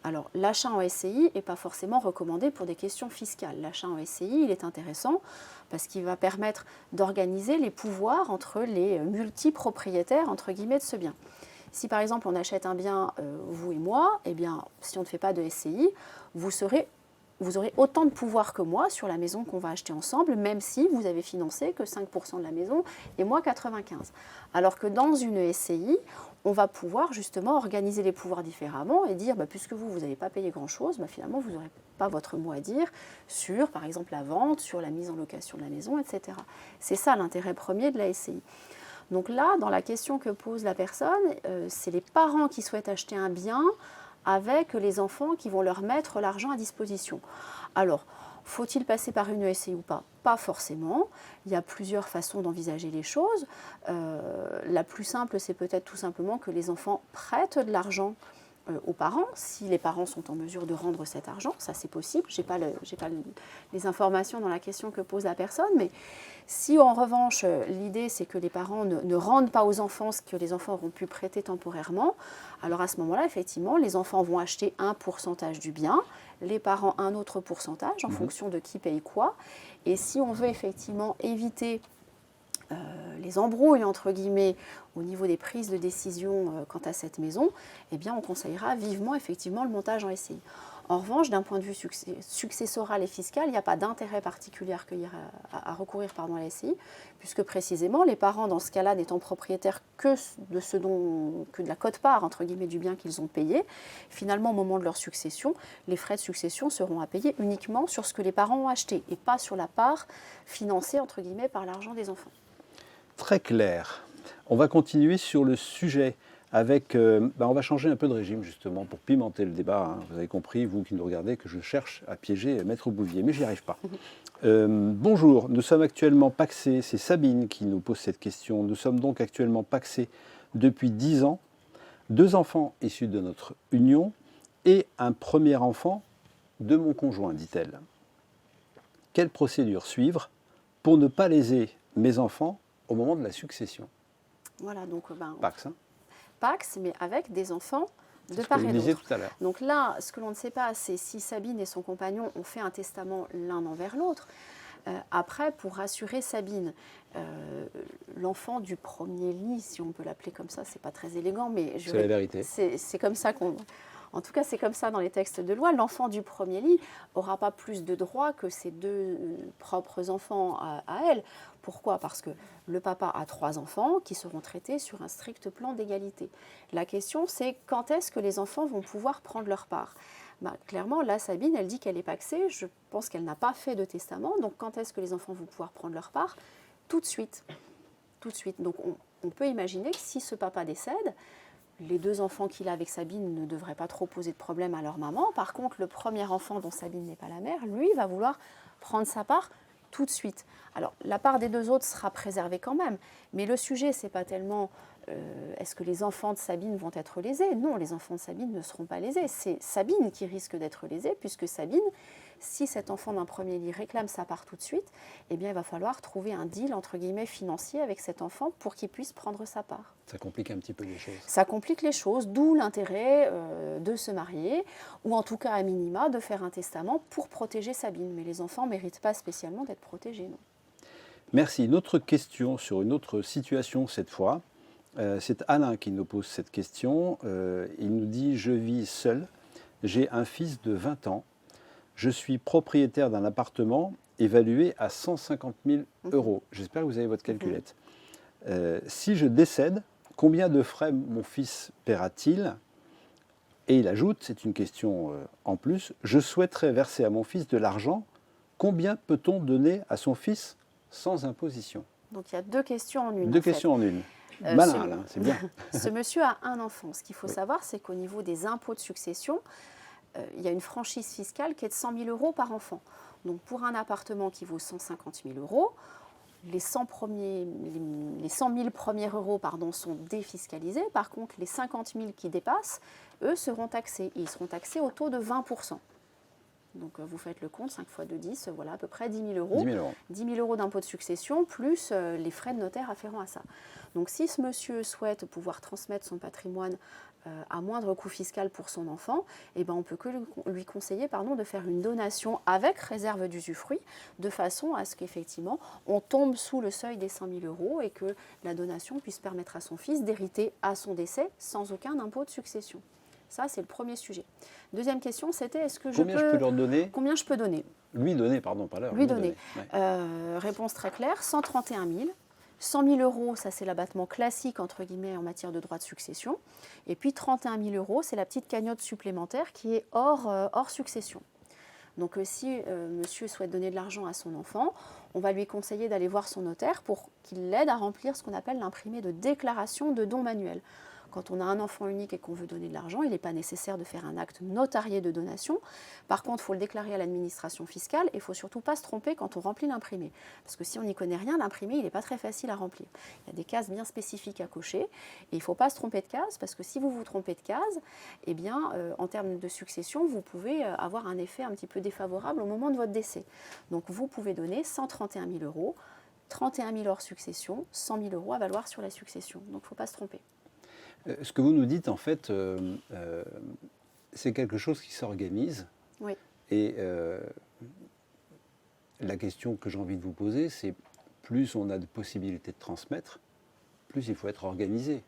Alors, l'achat en SCI n'est pas forcément recommandé pour des questions fiscales. L'achat en SCI, il est intéressant parce qu'il va permettre d'organiser les pouvoirs entre les multipropriétaires, entre guillemets, de ce bien. Si par exemple on achète un bien, vous et moi, eh bien, si on ne fait pas de SCI, vous aurez autant de pouvoir que moi sur la maison qu'on va acheter ensemble, même si vous avez financé que 5% de la maison et moi 95%. Alors que dans une SCI, on va pouvoir justement organiser les pouvoirs différemment et dire, puisque vous n'avez pas payé grand-chose, finalement, vous n'aurez pas votre mot à dire sur, par exemple, la vente, sur la mise en location de la maison, etc. C'est ça l'intérêt premier de la SCI. Donc là, dans la question que pose la personne, c'est les parents qui souhaitent acheter un bien avec les enfants qui vont leur mettre l'argent à disposition. Alors, faut-il passer par une SCI ou pas? Pas forcément. Il y a plusieurs façons d'envisager les choses. La plus simple, c'est peut-être tout simplement que les enfants prêtent de l'argent aux parents, si les parents sont en mesure de rendre cet argent, ça c'est possible. Je n'ai pas les informations dans la question que pose la personne, mais si en revanche l'idée c'est que les parents ne rendent pas aux enfants ce que les enfants auront pu prêter temporairement, alors à ce moment-là, effectivement, les enfants vont acheter un pourcentage du bien, les parents un autre pourcentage en fonction de qui paye quoi. Et si on veut effectivement éviter les embrouilles, entre guillemets, au niveau des prises de décision quant à cette maison, eh bien, on conseillera vivement, effectivement, le montage en SCI. En revanche, d'un point de vue successoral et fiscal, il n'y a pas d'intérêt particulier à recourir à la SCI, puisque précisément, les parents, dans ce cas-là, n'étant propriétaires que de la quote-part, entre guillemets, du bien qu'ils ont payé, finalement, au moment de leur succession, les frais de succession seront à payer uniquement sur ce que les parents ont acheté, et pas sur la part financée, entre guillemets, par l'argent des enfants. Très clair. On va continuer sur le sujet avec... on va changer un peu de régime justement pour pimenter le débat. Vous avez compris, vous qui nous regardez, que je cherche à piéger Maître Bouvier, mais j'y arrive pas. Bonjour, nous sommes actuellement pacsés, c'est Sabine qui nous pose cette question. Nous sommes donc actuellement pacsés depuis 10 ans, 2 enfants issus de notre union et un premier enfant de mon conjoint, dit-elle. Quelle procédure suivre pour ne pas léser mes enfants au moment de la succession? Voilà, donc Pax, hein. Pax, mais avec des enfants de Ce part que et vous disiez d'autre. tout à l'heure. Donc là, ce que l'on ne sait pas, c'est si Sabine et son compagnon ont fait un testament l'un envers l'autre. Après, pour rassurer Sabine, l'enfant du premier lit, si on peut l'appeler comme ça, c'est pas très élégant, mais C'est la vérité. C'est comme ça qu'on... En tout cas, c'est comme ça dans les textes de loi. L'enfant du premier lit n'aura pas plus de droits que ses 2 propres enfants à elle. Pourquoi? Parce que le papa a 3 enfants qui seront traités sur un strict plan d'égalité. La question, c'est quand est-ce que les enfants vont pouvoir prendre leur part? Clairement, là, Sabine, elle dit qu'elle est pacsée. Je pense qu'elle n'a pas fait de testament. Donc, quand est-ce que les enfants vont pouvoir prendre leur part? Tout de suite. Tout de suite. Donc, on peut imaginer que si ce papa décède, les 2 enfants qu'il a avec Sabine ne devraient pas trop poser de problème à leur maman. Par contre, le premier enfant dont Sabine n'est pas la mère, lui, va vouloir prendre sa part tout de suite. Alors, la part des 2 autres sera préservée quand même. Mais le sujet, ce n'est pas tellement est-ce que les enfants de Sabine vont être lésés? Non, les enfants de Sabine ne seront pas lésés. C'est Sabine qui risque d'être lésée, puisque Sabine, si cet enfant d'un premier lit réclame sa part tout de suite, eh bien, il va falloir trouver un deal, entre guillemets, financier avec cet enfant pour qu'il puisse prendre sa part. Ça complique un petit peu les choses. Ça complique les choses, d'où l'intérêt de se marier, ou en tout cas, à minima, de faire un testament pour protéger Sabine. Mais les enfants ne méritent pas spécialement d'être protégés, non. Merci. Une autre question sur une autre situation cette fois. C'est Alain qui nous pose cette question. Il nous dit « Je vis seul, j'ai un fils de 20 ans, je suis propriétaire d'un appartement évalué à 150 000 euros. » J'espère que vous avez votre calculette. Si je décède, combien de frais mon fils paiera-t-il? Et il ajoute, c'est une question en plus, je souhaiterais verser à mon fils de l'argent. Combien peut-on donner à son fils sans imposition? Donc il y a deux questions en une. Deux questions en une. Malin, là, c'est bien. Ce monsieur a un enfant. Ce qu'il faut savoir, c'est qu'au niveau des impôts de succession, il y a une franchise fiscale qui est de 100 000 euros par enfant. Donc pour un appartement qui vaut 150 000 euros, les 100 000 premiers euros sont défiscalisés. Par contre, les 50 000 qui dépassent, eux, seront taxés. Ils seront taxés au taux de 20%. Donc vous faites le compte, 5 fois 2, 10, voilà à peu près 10 000 euros. 10 000 euros. 10 000 euros d'impôt de succession, plus les frais de notaire afférents à ça. Donc si ce monsieur souhaite pouvoir transmettre son patrimoine à moindre coût fiscal pour son enfant, eh ben, on peut que lui conseiller de faire une donation avec réserve d'usufruit, de façon à ce qu'effectivement on tombe sous le seuil des 100 000 euros et que la donation puisse permettre à son fils d'hériter à son décès sans aucun impôt de succession. Ça, c'est le premier sujet. Deuxième question, c'était est-ce que Combien je peux leur donner? Combien je peux donner? Lui donner, pardon, pas leur. Lui donner. Ouais. Réponse très claire, 131 000. 100 000 euros, ça c'est l'abattement classique entre guillemets en matière de droit de succession. Et puis 31 000 euros, c'est la petite cagnotte supplémentaire qui est hors succession. Donc si monsieur souhaite donner de l'argent à son enfant, on va lui conseiller d'aller voir son notaire pour qu'il l'aide à remplir ce qu'on appelle l'imprimé de déclaration de don manuel. Quand on a un enfant unique et qu'on veut donner de l'argent, il n'est pas nécessaire de faire un acte notarié de donation. Par contre, il faut le déclarer à l'administration fiscale et il ne faut surtout pas se tromper quand on remplit l'imprimé. Parce que si on n'y connaît rien, l'imprimé, il n'est pas très facile à remplir. Il y a des cases bien spécifiques à cocher et il ne faut pas se tromper de case parce que si vous vous trompez de case, eh bien, en termes de succession, vous pouvez avoir un effet un petit peu défavorable au moment de votre décès. Donc, vous pouvez donner 131 000 euros, 31 000 hors succession, 100 000 euros à valoir sur la succession. Donc, il ne faut pas se tromper. Ce que vous nous dites, en fait, c'est quelque chose qui s'organise. Oui. Et la question que j'ai envie de vous poser, c'est plus on a de possibilités de transmettre, plus il faut être organisé.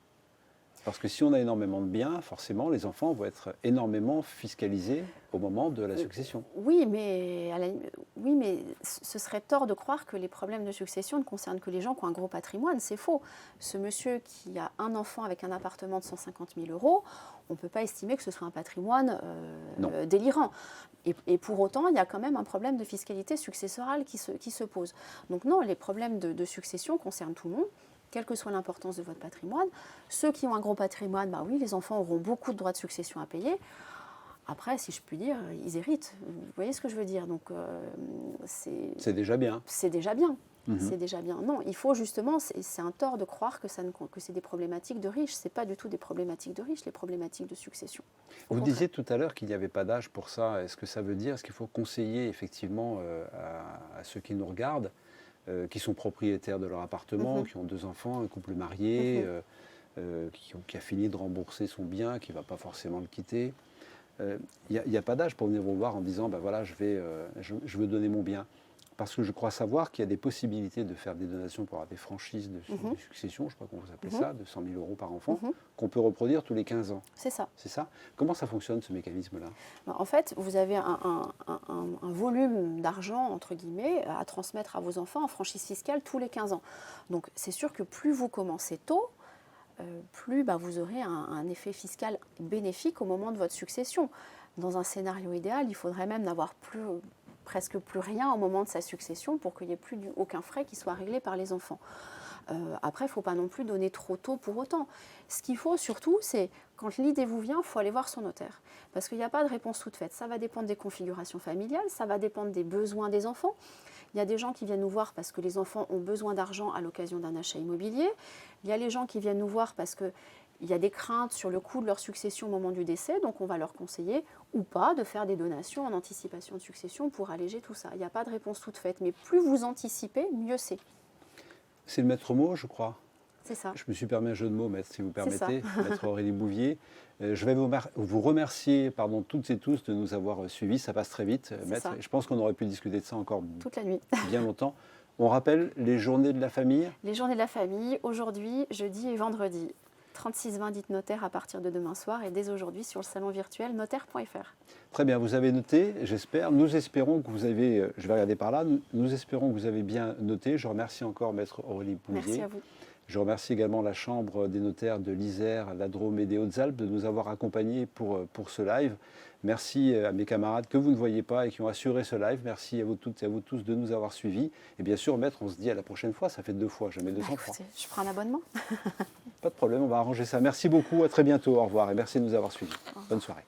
Parce que si on a énormément de biens, forcément, les enfants vont être énormément fiscalisés au moment de la succession. Oui, mais ce serait tort de croire que les problèmes de succession ne concernent que les gens qui ont un gros patrimoine. C'est faux. Ce monsieur qui a un enfant avec un appartement de 150 000 euros, on ne peut pas estimer que ce soit un patrimoine délirant. Et pour autant, il y a quand même un problème de fiscalité successorale qui se pose. Donc non, les problèmes de succession concernent tout le monde, quelle que soit l'importance de votre patrimoine. Ceux qui ont un gros patrimoine, bah oui, les enfants auront beaucoup de droits de succession à payer. Après, si je puis dire, ils héritent. Vous voyez ce que je veux dire? Donc, c'est déjà bien. C'est déjà bien. C'est déjà bien. Non, il faut justement, c'est un tort de croire que c'est des problématiques de riches. Ce n'est pas du tout des problématiques de riches, les problématiques de succession. Vous disiez tout à l'heure qu'il n'y avait pas d'âge pour ça. Est-ce que ça veut dire, est-ce qu'il faut conseiller effectivement à ceux qui nous regardent, qui sont propriétaires de leur appartement, qui ont 2 enfants, un couple marié, qui a fini de rembourser son bien, qui ne va pas forcément le quitter. Il n'y a pas d'âge pour venir vous voir en disant ben voilà, je veux donner mon bien. Parce que je crois savoir qu'il y a des possibilités de faire des donations pour avoir des franchises de succession, je crois qu'on vous appelle ça, de 100 000 euros par enfant, qu'on peut reproduire tous les 15 ans. C'est ça. C'est ça. Comment ça fonctionne ce mécanisme-là? En fait, vous avez un volume d'argent, entre guillemets, à transmettre à vos enfants en franchise fiscale tous les 15 ans. Donc c'est sûr que plus vous commencez tôt, plus vous aurez un effet fiscal bénéfique au moment de votre succession. Dans un scénario idéal, il faudrait même n'avoir presque plus rien au moment de sa succession pour qu'il n'y ait plus aucun frais qui soit réglé par les enfants. Après, il ne faut pas non plus donner trop tôt pour autant. Ce qu'il faut surtout, c'est quand l'idée vous vient, il faut aller voir son notaire. Parce qu'il n'y a pas de réponse toute faite. Ça va dépendre des configurations familiales, ça va dépendre des besoins des enfants. Il y a des gens qui viennent nous voir parce que les enfants ont besoin d'argent à l'occasion d'un achat immobilier. Il y a les gens qui viennent nous voir parce qu'il y a des craintes sur le coût de leur succession au moment du décès. Donc on va leur conseiller ou pas de faire des donations en anticipation de succession pour alléger tout ça. Il n'y a pas de réponse toute faite. Mais plus vous anticipez, mieux c'est. C'est le maître mot, je crois. C'est ça. Je me suis permis un jeu de mots, maître, si vous permettez, maître Aurélie Bouvier. Je vais vous remercier, toutes et tous, de nous avoir suivis. Ça passe très vite, maître. Ça. Je pense qu'on aurait pu discuter de ça encore toute la nuit. Bien longtemps. On rappelle les journées de la famille? Les journées de la famille, aujourd'hui, jeudi et vendredi. 36-20 dites notaire à partir de demain soir et dès aujourd'hui sur le salon virtuel notaire.fr. Très bien, vous avez noté, j'espère. Nous espérons que vous avez, je vais regarder par là, nous espérons que vous avez bien noté. Je remercie encore maître Aurélie Bouvier. Merci à vous. Je remercie également la Chambre des notaires de l'Isère, la Drôme et des Hautes-Alpes de nous avoir accompagnés pour ce live. Merci à mes camarades que vous ne voyez pas et qui ont assuré ce live. Merci à vous toutes et à vous tous de nous avoir suivis. Et bien sûr, maître, on se dit à la prochaine fois. Ça fait 2 fois, jamais 203. Écoutez, je prends un abonnement. Pas de problème, on va arranger ça. Merci beaucoup, à très bientôt, au revoir et merci de nous avoir suivis. Bonne soirée.